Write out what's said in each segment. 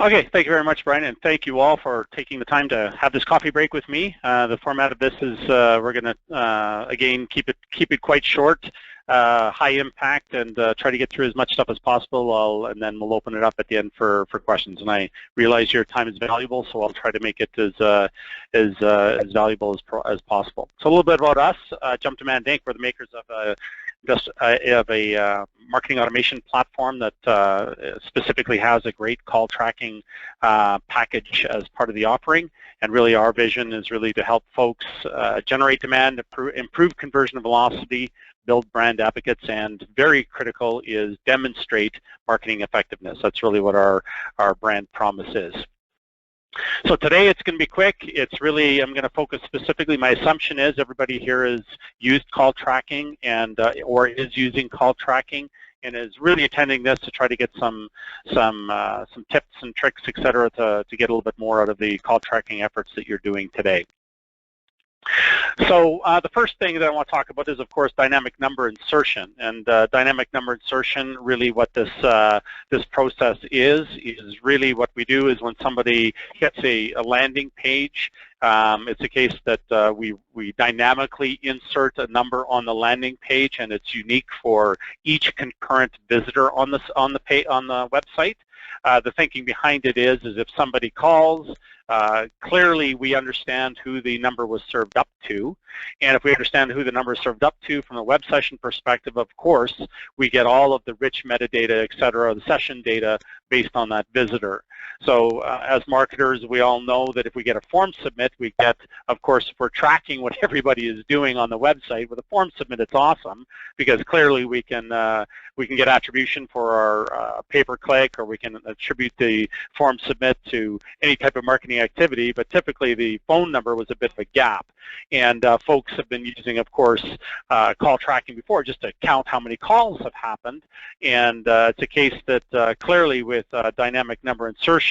Okay, thank you very much, Brian, and thank you all for taking the time to have this coffee break with me. The format of this is we're going to again keep it quite short, high impact, and try to get through as much stuff as possible. And then we'll open it up at the end for questions. And I realize your time is valuable, so I'll try to make it as valuable as possible. So a little bit about us. Jump Demand Inc. We're the makers of a marketing automation platform that specifically has a great call tracking package as part of the offering. And really our vision is really to help folks generate demand, improve conversion velocity, build brand advocates, and very critical is demonstrate marketing effectiveness. That's really what our brand promise is. So today it's going to be quick. It's really, I'm going to focus specifically, my assumption is everybody here has used call tracking and or is using call tracking and is really attending this to try to get some tips and tricks, etc., to get a little bit more out of the call tracking efforts that you're doing today. So the first thing that I want to talk about is, of course, dynamic number insertion. And dynamic number insertion, really what this process is really what we do is when somebody gets a landing page, it's a case that we dynamically insert a number on the landing page, and it's unique for each concurrent visitor on the website. The thinking behind it is if somebody calls, clearly we understand who the number was served up to, and if we understand who the number is served up to from a web session perspective, of course, we get all of the rich metadata, etc., the session data based on that visitor. So as marketers, we all know that if we get a form submit, we get, of course, if we're tracking what everybody is doing on the website, with a form submit, it's awesome because clearly we can get attribution for our pay-per-click, or we can attribute the form submit to any type of marketing activity, but typically the phone number was a bit of a gap. And folks have been using, of course, call tracking before just to count how many calls have happened. And it's a case that clearly with dynamic number insertion,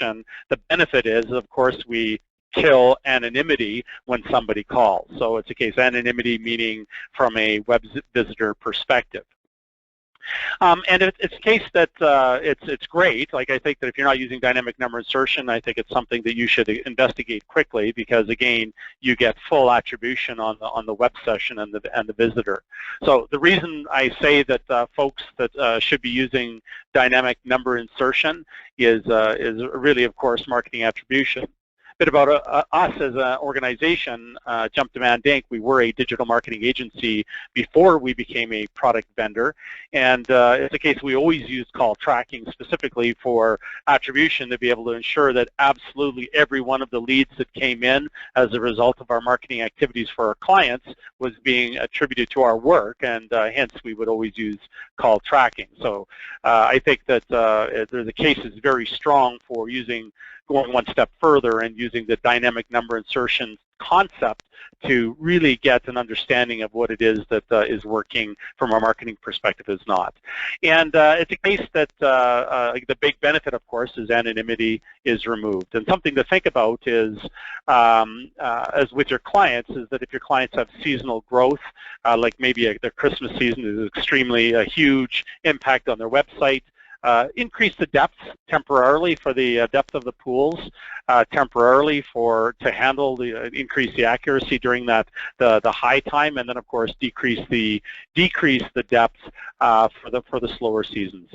the benefit is, of course, we kill anonymity when somebody calls. So it's a case anonymity meaning from a web visitor perspective. And it's a case that it's great. Like, I think that if you're not using dynamic number insertion, I think it's something that you should investigate quickly because, again, you get full attribution on the web session and the visitor. So the reason I say that folks that should be using dynamic number insertion is really, of course, marketing attribution. Bit about us as an organization, Jump Demand Inc. We were a digital marketing agency before we became a product vendor, and it's a case we always use call tracking specifically for attribution to be able to ensure that absolutely every one of the leads that came in as a result of our marketing activities for our clients was being attributed to our work, and hence we would always use call tracking. So I think that the case is very strong for going one step further and using the dynamic number insertion concept to really get an understanding of what it is that is working from a marketing perspective is not. And it's a case that the big benefit, of course, is anonymity is removed. And something to think about is, as with your clients, is that if your clients have seasonal growth, like maybe the Christmas season is extremely a huge impact on their website, increase the depth temporarily for the depth of the pools, temporarily to handle increase the accuracy during the high time, and then of course decrease the depth for the slower seasons.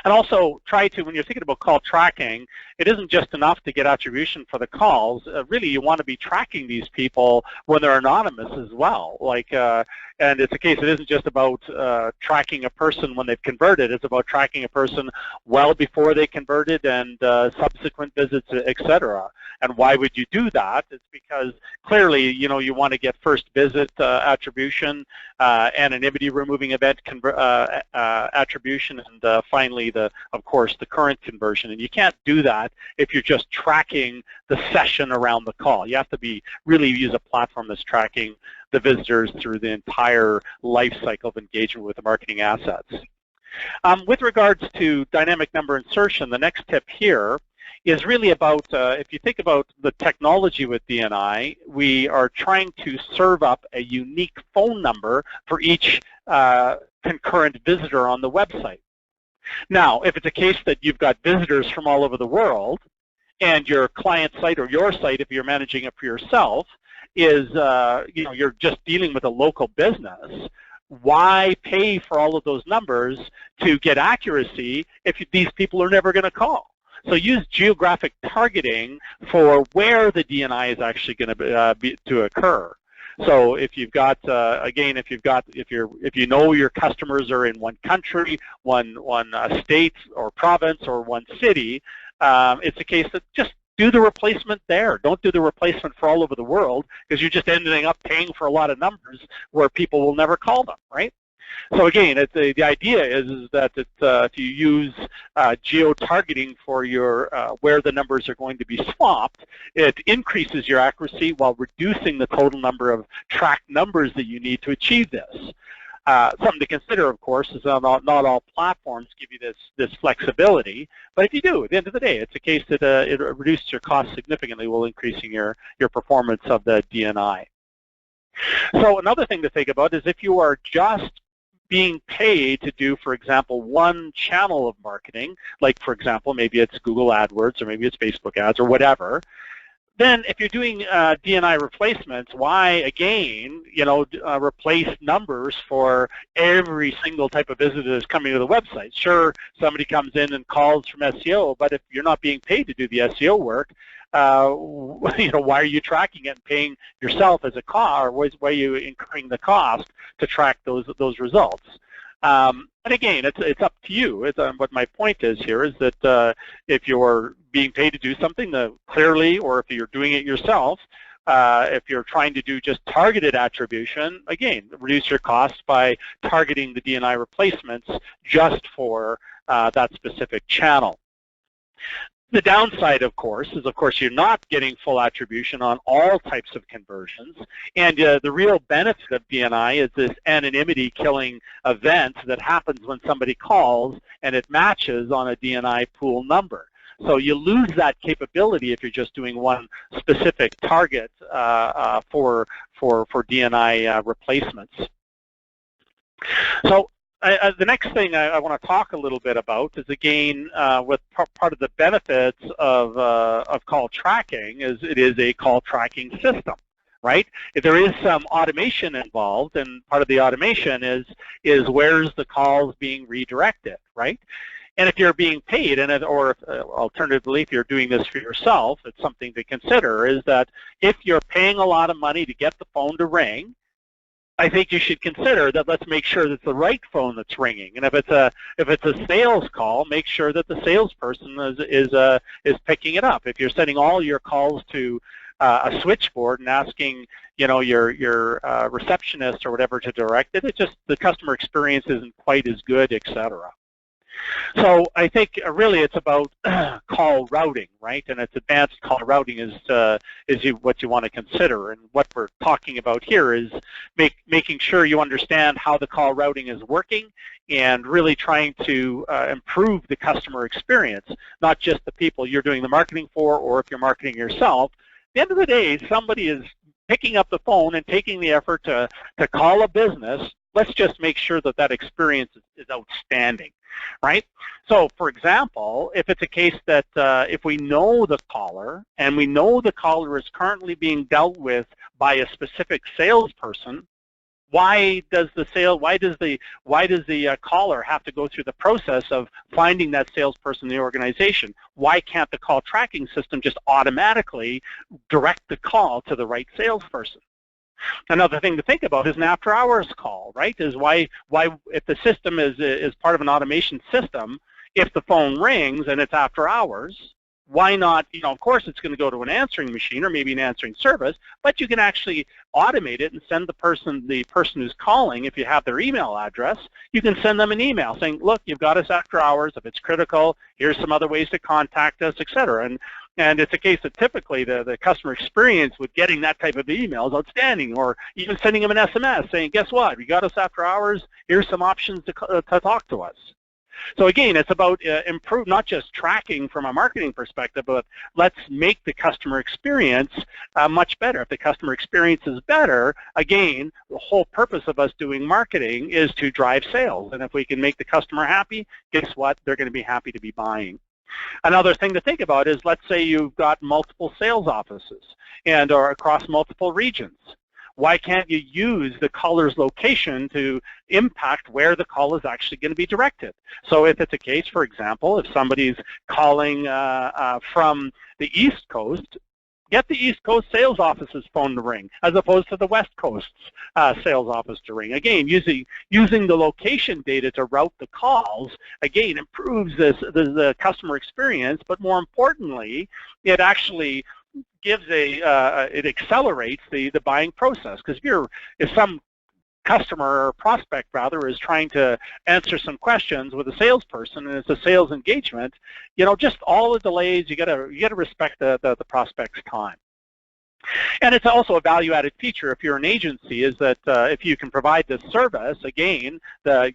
And also try to, when you're thinking about call tracking, it isn't just enough to get attribution for the calls. Really, you want to be tracking these people when they're anonymous as well. Like, and it's a case, it isn't just about tracking a person when they've converted. It's about tracking a person well before they converted and subsequent visits, etc. And why would you do that? It's because clearly, you know, you want to get first visit attribution, anonymity removing event attribution, and finally, of course, the current conversion. And you can't do that if you're just tracking the session around the call. You have to really use a platform that's tracking the visitors through the entire life cycle of engagement with the marketing assets. With regards to dynamic number insertion, the next tip here is really about, if you think about the technology with DNI, we are trying to serve up a unique phone number for each concurrent visitor on the website. Now, if it's a case that you've got visitors from all over the world, and your client site or your site, if you're managing it for yourself, is you're just dealing with a local business, why pay for all of those numbers to get accuracy if these people are never going to call? So use geographic targeting for where the DNI is actually going to occur. So if you've got, again, if you know your customers are in one country, one state or province or one city, it's a case that just do the replacement there. Don't do the replacement for all over the world, because you're just ending up paying for a lot of numbers where people will never call them, right? So again, the idea is that if you use geo-targeting for your where the numbers are going to be swapped, it increases your accuracy while reducing the total number of tracked numbers that you need to achieve this. Something to consider, of course, is not all platforms give you this flexibility, but if you do, at the end of the day, it's a case that it reduces your cost significantly while increasing your performance of the DNI. So another thing to think about is if you are just being paid to do, for example, one channel of marketing, like, for example, maybe it's Google AdWords or maybe it's Facebook ads or whatever, then if you're doing DNI replacements, why, again, replace numbers for every single type of visitor that's coming to the website? Sure, somebody comes in and calls from SEO, but if you're not being paid to do the SEO work, why are you tracking it and paying yourself as a cost, or why are you incurring the cost to track those results? And again, it's up to you. What my point is here is that if you're being paid to do something, clearly, or if you're doing it yourself, if you're trying to do just targeted attribution, again, reduce your costs by targeting the DNI replacements just for that specific channel. The downside, of course, is you're not getting full attribution on all types of conversions, and the real benefit of DNI is this anonymity killing event that happens when somebody calls and it matches on a DNI pool number. So you lose that capability if you're just doing one specific target for DNI replacements. So the next thing I want to talk a little bit about is, again, with part of the benefits of call tracking is it is a call tracking system, right? There is some automation involved, and part of the automation is where's the calls being redirected, right? And if you're being paid, or alternatively, if you're doing this for yourself, it's something to consider, is that if you're paying a lot of money to get the phone to ring, I think you should consider that. Let's make sure that it's the right phone that's ringing, and if it's a sales call, make sure that the salesperson is picking it up. If you're sending all your calls to a switchboard and asking your receptionist or whatever to direct it, the customer experience isn't quite as good, etc. So I think really it's about call routing, right? And it's advanced call routing is what you want to consider. And what we're talking about here is making sure you understand how the call routing is working and really trying to improve the customer experience, not just the people you're doing the marketing for, or if you're marketing yourself. At the end of the day, somebody is picking up the phone and taking the effort to call a business. Let's just make sure that that experience is outstanding, right? So, for example, if it's a case that if we know the caller and we know the caller is currently being dealt with by a specific salesperson, why does the caller have to go through the process of finding that salesperson in the organization? Why can't the call tracking system just automatically direct the call to the right salesperson? Another thing to think about is an after-hours call, right? Is why if the system is part of an automation system, if the phone rings and it's after hours, why not, of course it's going to go to an answering machine or maybe an answering service, but you can actually automate it and send the person who's calling, if you have their email address, you can send them an email saying, look, you've got us after hours, if it's critical, here's some other ways to contact us, etc. And it's a case that typically the customer experience with getting that type of email is outstanding, or even sending them an SMS saying, guess what, you got us after hours, here's some options to talk to us. So again, it's about improve, not just tracking from a marketing perspective, but let's make the customer experience much better. If the customer experience is better, again, the whole purpose of us doing marketing is to drive sales. And if we can make the customer happy, guess what? They're going to be happy to be buying. Another thing to think about is, let's say you've got multiple sales offices and or across multiple regions. Why can't you use the caller's location to impact where the call is actually going to be directed? So if it's a case, for example, if somebody's calling from the East Coast, get the East Coast sales office's phone to ring as opposed to the West Coast's sales office to ring. Again, using the location data to route the calls, again, improves the customer experience, but more importantly, it actually gives it accelerates the buying process. Because if some customer or prospect rather is trying to answer some questions with a salesperson and it's a sales engagement, just all the delays, you gotta respect the prospect's time. And it's also a value-added feature if you're an agency, is that if you can provide this service, again,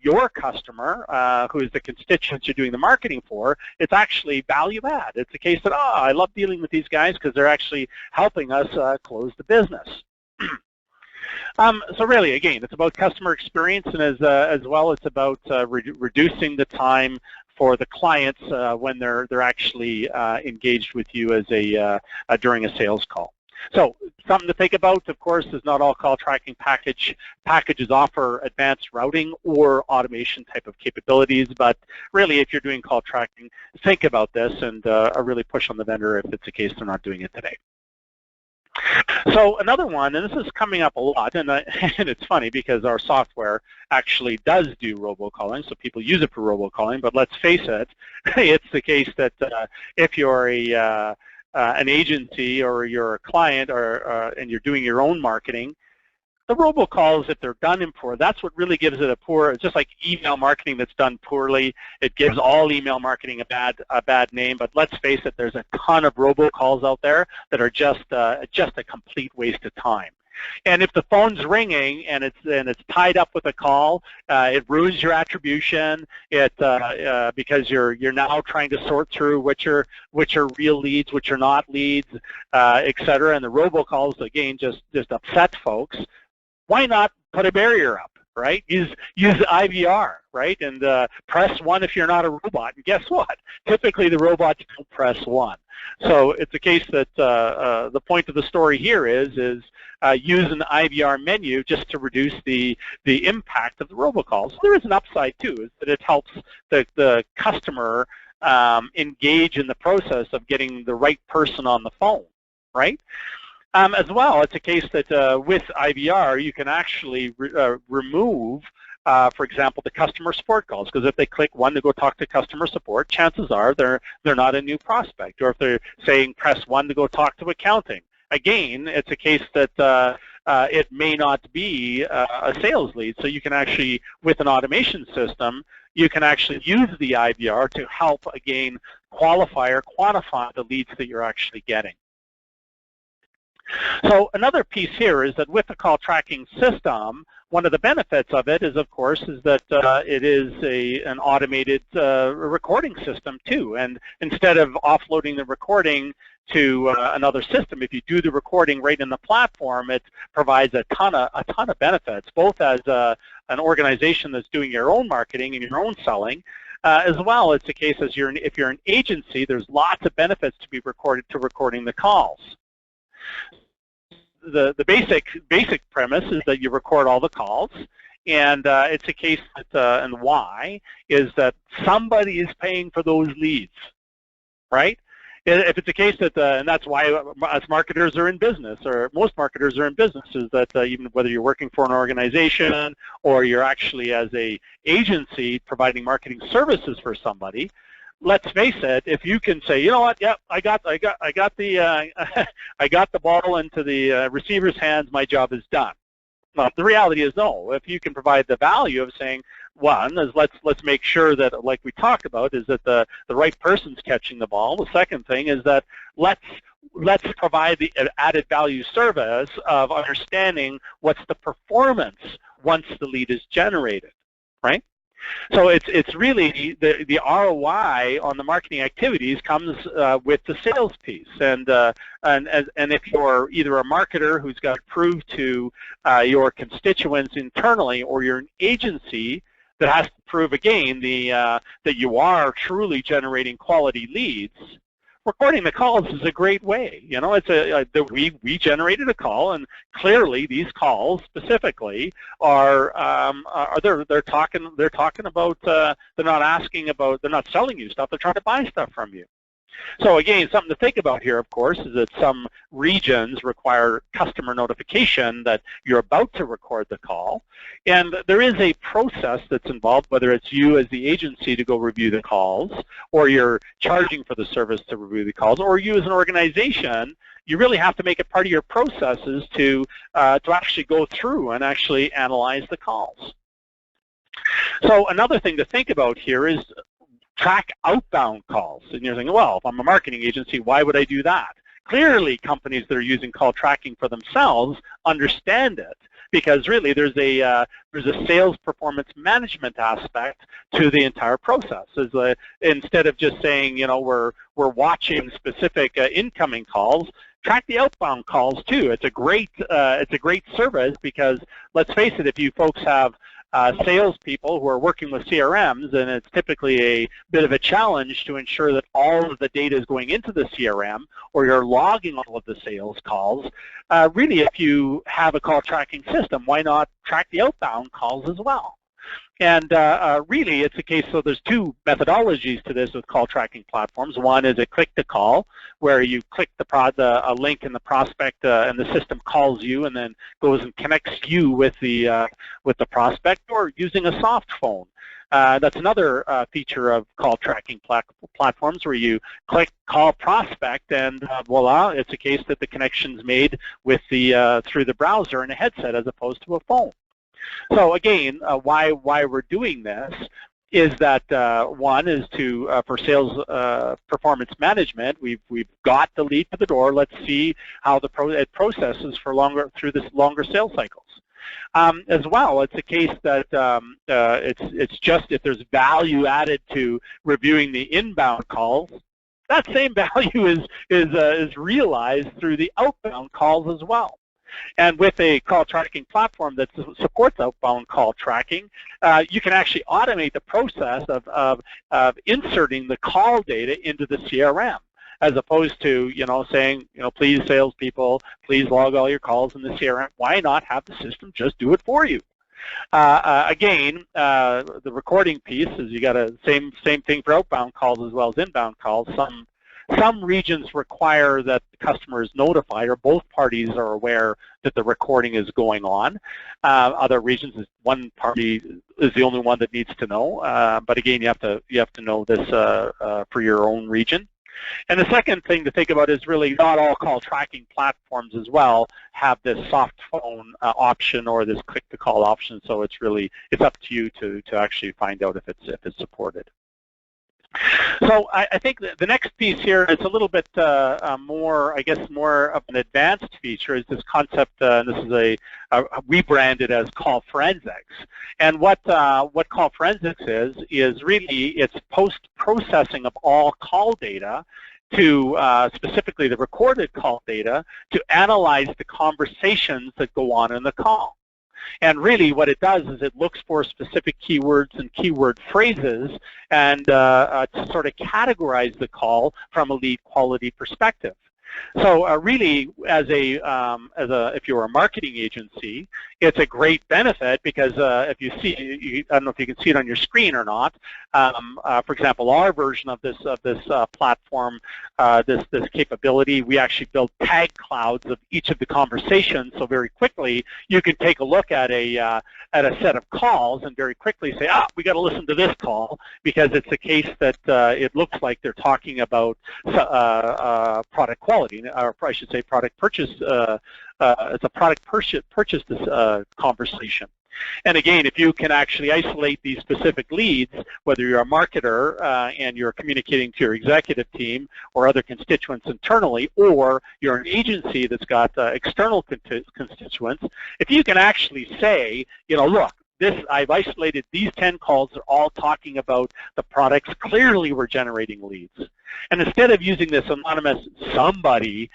your customer, who is the constituent you're doing the marketing for, it's actually value-add. It's a case that, I love dealing with these guys because they're actually helping us close the business. So really, again, it's about customer experience, and as well, it's about reducing the time for the clients when they're actually engaged with you as during a sales call. So something to think about, of course, is not all call tracking packages offer advanced routing or automation type of capabilities, but really if you're doing call tracking, think about this and really push on the vendor if it's the case they're not doing it today. So another one, and this is coming up a lot, and it's funny because our software actually does do robocalling, so people use it for robocalling, but let's face it, it's the case that if you're an agency or you're a client and you're doing your own marketing, the robocalls, if they're done improperly, that's what really gives it a poor, it's just like email marketing that's done poorly. It gives all email marketing a bad name, but let's face it, there's a ton of robocalls out there that are just a complete waste of time. And if the phone's ringing and it's tied up with a call, it ruins your attribution. Because you're now trying to sort through which are real leads, which are not leads, etc. And the robocalls again just upset folks. Why not put a barrier up, right? Use IVR, right? And press 1 if you're not a robot. And guess what? Typically the robots don't press 1. So it's a case that the point of the story here is use an IVR menu just to reduce the impact of the robocalls. So there is an upside too, is that it helps the customer engage in the process of getting the right person on the phone, right? As well, it's a case that with IVR you can actually remove, for example, the customer support calls, because if they click 1 to go talk to customer support, chances are they're not a new prospect. Or if they're saying press 1 to go talk to accounting, again, it's a case that it may not be a sales lead. So you can actually, with an automation system, you can actually use the IVR to help, again, qualify or quantify the leads that you're actually getting. So another piece here is that with the call tracking system, one of the benefits of it is, of course, is that it is an automated recording system too. And instead of offloading the recording to another system, if you do the recording right in the platform, it provides a ton of benefits, both as an organization that's doing your own marketing and your own selling. As well, it's the case as if you're an agency, there's lots of benefits to be recording the calls. The basic premise is that you record all the calls, and it's a case that, and why, is that somebody is paying for those leads, right? If it's a case that, and that's why us marketers are in business, or most marketers are in business, is that even whether you're working for an organization or you're actually as a agency providing marketing services for somebody, let's face it, if you can say, you know what, yep, I got the I got the ball into the receiver's hands, my job is done. Well, the reality is no. If you can provide the value of saying, one is let's make sure that, like we talked about, is that the right person's catching the ball. The second thing is that let's provide the added value service of understanding what's the performance once the lead is generated, right? So it's really the ROI on the marketing activities comes with the sales piece, and if you're either a marketer who's got to prove to your constituents internally, or you're an agency that has to prove again that you are truly generating quality leads, recording the calls is a great way. You know, we generated a call, and clearly these calls specifically are they're talking about they're not selling you stuff, they're trying to buy stuff from you. So again, something to think about here, of course, is that some regions require customer notification that you're about to record the call, and there is a process that's involved, whether it's you as the agency to go review the calls, or you're charging for the service to review the calls, or you as an organization, you really have to make it part of your processes to actually go through and actually analyze the calls. So another thing to think about here is track outbound calls. And you're thinking, well, if I'm a marketing agency, why would I do that? Clearly, companies that are using call tracking for themselves understand it, because really there's a sales performance management aspect to the entire process. Instead of just saying, you know, we're watching specific incoming calls, track the outbound calls too. It's a great service, because let's face it, if you folks have salespeople who are working with CRMs, and it's typically a bit of a challenge to ensure that all of the data is going into the CRM, or you're logging all of the sales calls. Really, if you have a call tracking system, why not track the outbound calls as well? And really, it's a case, so there's two methodologies to this with call tracking platforms. One is a click-to-call, where you click a link in the prospect, and the system calls you and then goes and connects you with the prospect, or using a soft phone. That's another feature of call tracking platforms, where you click call prospect, and voila, it's a case that the connection's made with through the browser in a headset as opposed to a phone. So again, why we're doing this is that one is for sales performance management. We've got the lead to the door. Let's see how it processes through this longer sales cycles. As well, it's a case that it's just if there's value added to reviewing the inbound calls, that same value is realized through the outbound calls as well. And with a call tracking platform that supports outbound call tracking, you can actually automate the process of inserting the call data into the CRM, as opposed to, you know, saying, you know, please salespeople, please log all your calls in the CRM. Why not have the system just do it for you? Again, the recording piece is you got a same thing for outbound calls as well as inbound calls. Some regions require that the customer is notified, or both parties are aware that the recording is going on. Other regions, one party is the only one that needs to know. But again, you have to know this for your own region. And the second thing to think about is really not all call tracking platforms as well have this soft phone option or this click-to-call option. So it's up to you to actually find out if it's supported. So I think the next piece here is a little bit more, I guess, more of an advanced feature, is this concept, and this is we brand it as call forensics. And what call forensics is really it's post-processing of all call data to specifically the recorded call data to analyze the conversations that go on in the call. And really what it does is it looks for specific keywords and keyword phrases and to sort of categorize the call from a lead quality perspective. So really, if you're a marketing agency, it's a great benefit, because if you see, I don't know if you can see it on your screen or not. For example, our version of this platform, this capability, we actually built tag clouds of each of the conversations. So very quickly, you can take a look at a set of calls and very quickly say, we got to listen to this call, because it's a case that it looks like they're talking about product quality, or I should say product purchase. It's a product purchase conversation. And again, if you can actually isolate these specific leads, whether you're a marketer and you're communicating to your executive team or other constituents internally, or you're an agency that's got external constituents, if you can actually say, you know, look, I've isolated these 10 calls. They're all talking about the products. Clearly, we're generating leads. And instead of using this anonymous somebody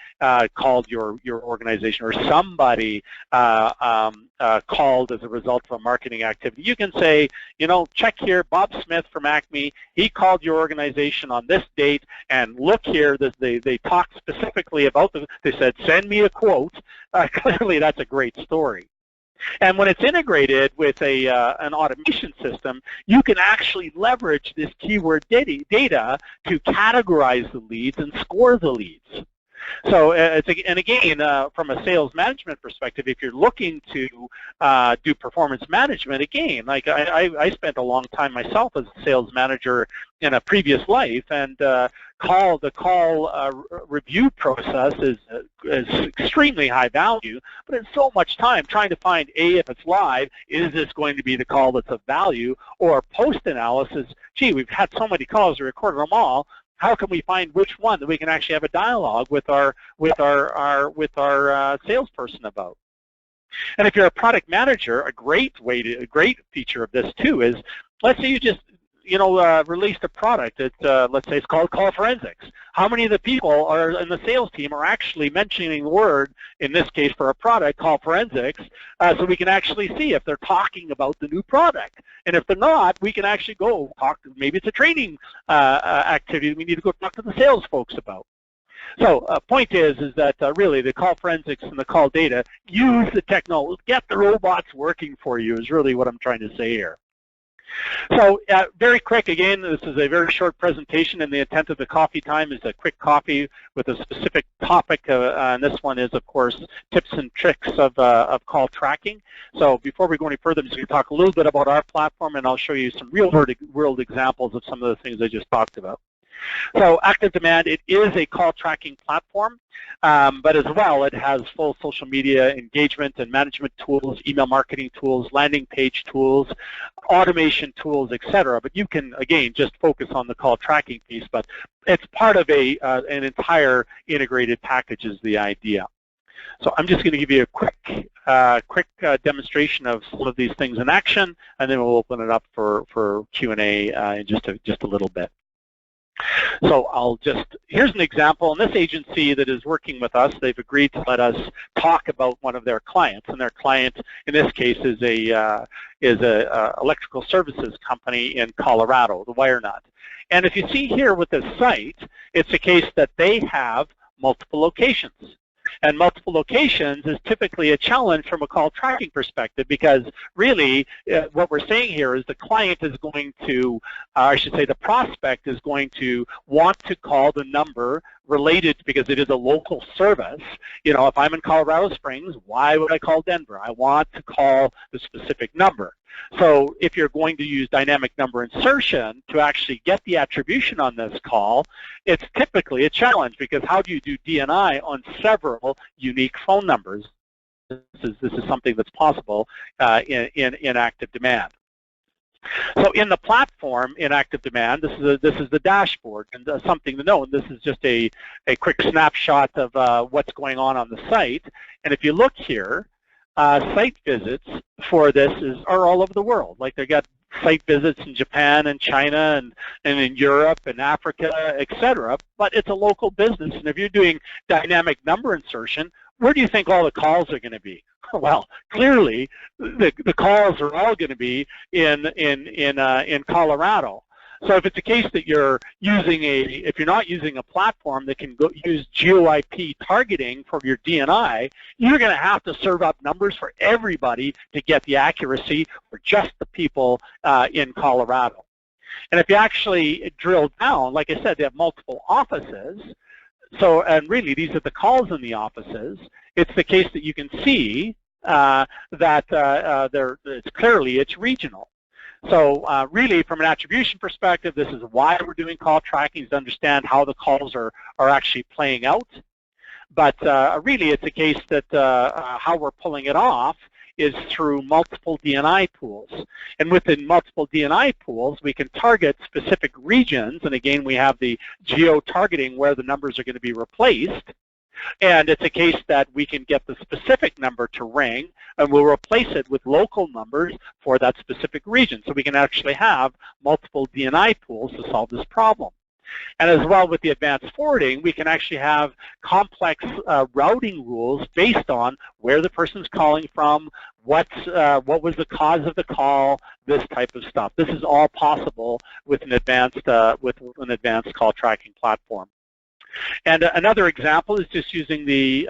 called your organization or somebody called as a result of a marketing activity, you can say, you know, check here, Bob Smith from Acme, he called your organization on this date, and look here, they talked specifically about they said, send me a quote. Clearly, that's a great story. And when it's integrated with an automation system, you can actually leverage this keyword data to categorize the leads and score the leads. So, and again, from a sales management perspective, if you're looking to do performance management, again, like I spent a long time myself as a sales manager in a previous life, and the call review process is extremely high value, but it's so much time trying to find, A, if it's live, is this going to be the call that's of value, or post-analysis, gee, we've had so many calls, we recorded them all, how can we find which one that we can actually have a dialogue with our salesperson about? And if you're a product manager, a great feature of this too is, let's say you just released a product that let's say it's called Call Forensics. How many of the people are in the sales team are actually mentioning the word, in this case for a product, Call Forensics, so we can actually see if they're talking about the new product. And if they're not, we can actually go talk to, maybe it's a training activity we need to go talk to the sales folks about. So point is that really the Call Forensics and the call data, use the technology, get the robots working for you is really what I'm trying to say here. So very quick, again, this is a very short presentation, and the intent of the coffee time is a quick coffee with a specific topic, and this one is, of course, tips and tricks of call tracking. So before we go any further, I'm just going to talk a little bit about our platform, and I'll show you some real-world examples of some of the things I just talked about. So Active Demand, it is a call tracking platform, but as well it has full social media engagement and management tools, email marketing tools, landing page tools, automation tools, etc. But you can, again, just focus on the call tracking piece, but it's part of an entire integrated package is the idea. So I'm just going to give you a quick demonstration of some of these things in action, and then we'll open it up for Q&A in just a little bit. So here's an example, and this agency that is working with us, they've agreed to let us talk about one of their clients, and their client in this case is a electrical services company in Colorado, the WireNut. And if you see here with this site, it's a case that they have multiple locations. And multiple locations is typically a challenge from a call tracking perspective, because really what we're saying here is the client is going to, I should say the prospect is going to want to call the number related, because it is a local service. You know, if I'm in Colorado Springs, why would I call Denver? I want to call the specific number. So if you're going to use dynamic number insertion to actually get the attribution on this call, it's typically a challenge, because how do you do DNI on several unique phone numbers? This is something that's possible in Active Demand. So in the platform in Active Demand, this is the dashboard, and something to know. This is just a quick snapshot of what's going on the site. And if you look here, site visits for this are all over the world. Like they got site visits in Japan and China and in Europe and Africa, etc. But it's a local business, and if you're doing dynamic number insertion, where do you think all the calls are going to be? Well, clearly the calls are all going to be in Colorado. So if it's a case that you're using if you're not using a platform that can use geo-IP targeting for your DNI, you're going to have to serve up numbers for everybody to get the accuracy for just the people in Colorado. And if you actually drill down, like I said, they have multiple offices. So, and really these are the calls in the offices. It's the case that you can see that it's regional. So really, from an attribution perspective, this is why we're doing call tracking, is to understand how the calls are actually playing out. But really, it's a case that how we're pulling it off is through multiple DNI pools. And within multiple DNI pools, we can target specific regions. And again, we have the geo-targeting where the numbers are going to be replaced. And it's a case that we can get the specific number to ring, and we'll replace it with local numbers for that specific region. So we can actually have multiple DNI pools to solve this problem. And as well with the advanced forwarding, we can actually have complex routing rules based on where the person's calling from, what was the cause of the call, this type of stuff. This is all possible with an advanced call tracking platform. And another example is just using the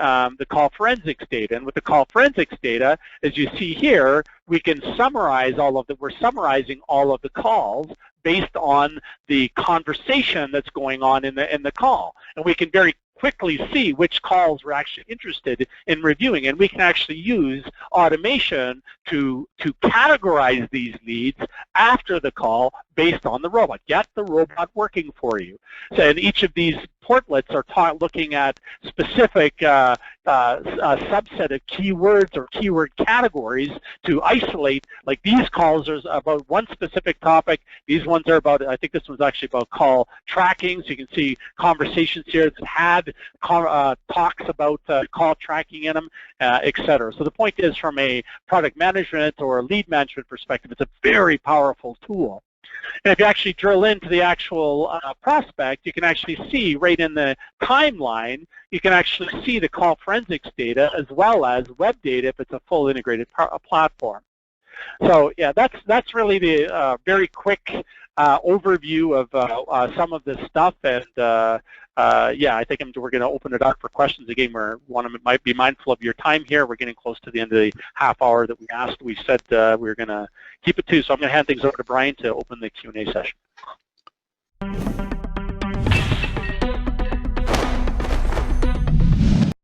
call forensics data. And with the call forensics data, as you see here, we can summarize we're summarizing all of the calls based on the conversation that's going on in the call. And we can very quickly see which calls we're actually interested in reviewing. And we can actually use automation to categorize these leads after the call based on the robot. Get the robot working for you. So in each of these portlets are looking at specific subset of keywords or keyword categories to isolate, like these calls are about one specific topic, these ones are about, I think this one's actually about call tracking, so you can see conversations here that had talks about call tracking in them, etc. So the point is, from a product management or a lead management perspective, it's a very powerful tool. And if you actually drill into the actual prospect, you can actually see right in the timeline, you can actually see the call forensics data as well as web data if it's a full integrated platform. So yeah, that's really the very quick overview of some of this stuff. And yeah, I think we're going to open it up for questions. Again, might be mindful of your time here. We're getting close to the end of the half hour that we asked. We said we were going to keep it to, so I'm going to hand things over to Brian to open the Q&A session.